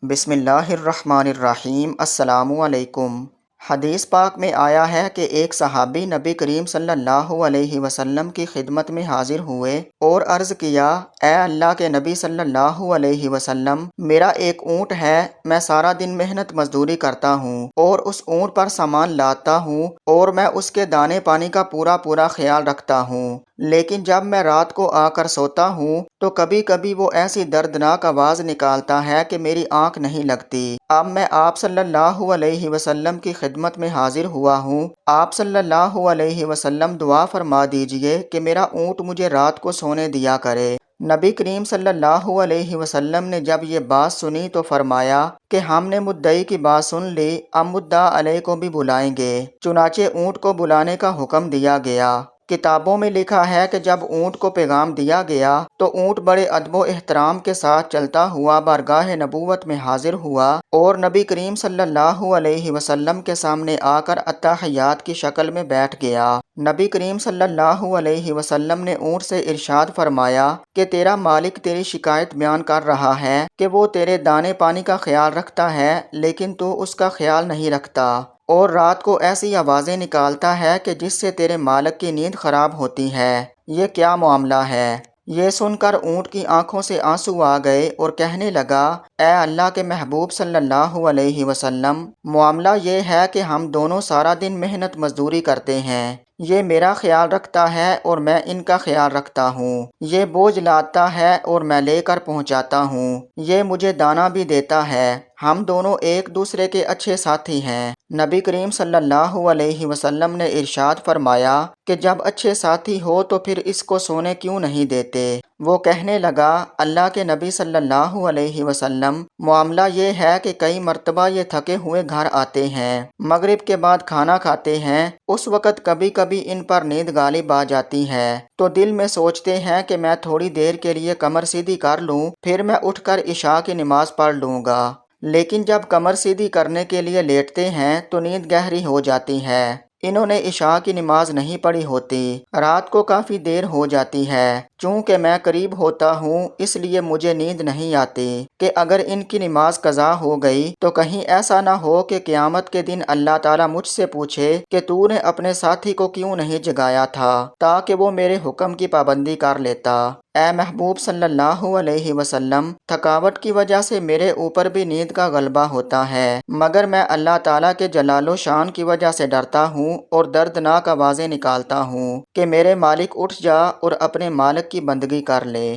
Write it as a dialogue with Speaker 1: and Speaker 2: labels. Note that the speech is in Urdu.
Speaker 1: بسم اللہ الرحمن الرحیم۔ السلام علیکم۔ حدیث پاک میں آیا ہے کہ ایک صحابی نبی کریم صلی اللہ علیہ وسلم کی خدمت میں حاضر ہوئے اور عرض کیا، اے اللہ کے نبی صلی اللہ علیہ وسلم، میرا ایک اونٹ ہے، میں سارا دن محنت مزدوری کرتا ہوں اور اس اونٹ پر سامان لاتا ہوں اور میں اس کے دانے پانی کا پورا خیال رکھتا ہوں، لیکن جب میں رات کو آ کر سوتا ہوں تو کبھی کبھی وہ ایسی دردناک آواز نکالتا ہے کہ میری آنکھ نہیں لگتی۔ اب میں آپ صلی اللہ علیہ وسلم کی خدمت میں حاضر ہوا ہوں، آپ صلی اللہ علیہ وسلم دعا فرما دیجئے کہ میرا اونٹ مجھے رات کو سونے دیا کرے۔ نبی کریم صلی اللہ علیہ وسلم نے جب یہ بات سنی تو فرمایا کہ ہم نے مدعی کی بات سن لی، اب مدعا علیہ کو بھی بلائیں گے۔ چنانچہ اونٹ کو بلانے کا حکم دیا گیا۔ کتابوں میں لکھا ہے کہ جب اونٹ کو پیغام دیا گیا تو اونٹ بڑے ادب و احترام کے ساتھ چلتا ہوا بارگاہ نبوت میں حاضر ہوا اور نبی کریم صلی اللہ علیہ وسلم کے سامنے آ کر اتحیات کی شکل میں بیٹھ گیا۔ نبی کریم صلی اللہ علیہ وسلم نے اونٹ سے ارشاد فرمایا کہ تیرا مالک تیری شکایت بیان کر رہا ہے کہ وہ تیرے دانے پانی کا خیال رکھتا ہے لیکن تو اس کا خیال نہیں رکھتا، اور رات کو ایسی آوازیں نکالتا ہے کہ جس سے تیرے مالک کی نیند خراب ہوتی ہے، یہ کیا معاملہ ہے؟ یہ سن کر اونٹ کی آنکھوں سے آنسو آ گئے اور کہنے لگا، اے اللہ کے محبوب صلی اللہ علیہ وسلم، معاملہ یہ ہے کہ ہم دونوں سارا دن محنت مزدوری کرتے ہیں، یہ میرا خیال رکھتا ہے اور میں ان کا خیال رکھتا ہوں، یہ بوجھ لاتا ہے اور میں لے کر پہنچاتا ہوں، یہ مجھے دانا بھی دیتا ہے، ہم دونوں ایک دوسرے کے اچھے ساتھی ہیں۔ نبی کریم صلی اللہ علیہ وسلم نے ارشاد فرمایا کہ جب اچھے ساتھی ہو تو پھر اس کو سونے کیوں نہیں دیتے؟ وہ کہنے لگا، اللہ کے نبی صلی اللہ علیہ وسلم، معاملہ یہ ہے کہ کئی مرتبہ یہ تھکے ہوئے گھر آتے ہیں، مغرب کے بعد کھانا کھاتے ہیں، اس وقت کبھی کبھی ان پر نیند غالب آ جاتی ہے تو دل میں سوچتے ہیں کہ میں تھوڑی دیر کے لیے کمر سیدھی کر لوں، پھر میں اٹھ کر عشاء کی نماز پڑھ لوں گا، لیکن جب کمر سیدھی کرنے کے لیے لیٹتے ہیں تو نیند گہری ہو جاتی ہے، انہوں نے عشاء کی نماز نہیں پڑھی ہوتی، رات کو کافی دیر ہو جاتی ہے، چونکہ میں قریب ہوتا ہوں اس لیے مجھے نیند نہیں آتی کہ اگر ان کی نماز قضا ہو گئی تو کہیں ایسا نہ ہو کہ قیامت کے دن اللہ تعالیٰ مجھ سے پوچھے کہ تو نے اپنے ساتھی کو کیوں نہیں جگایا تھا تاکہ وہ میرے حکم کی پابندی کر لیتا۔ اے محبوب صلی اللہ علیہ وسلم، تھکاوٹ کی وجہ سے میرے اوپر بھی نیند کا غلبہ ہوتا ہے، مگر میں اللہ تعالیٰ کے جلال و شان کی وجہ سے ڈرتا ہوں اور دردناک آوازیں نکالتا ہوں کہ میرے مالک اٹھ جا اور اپنے مالک کی بندگی کر لے۔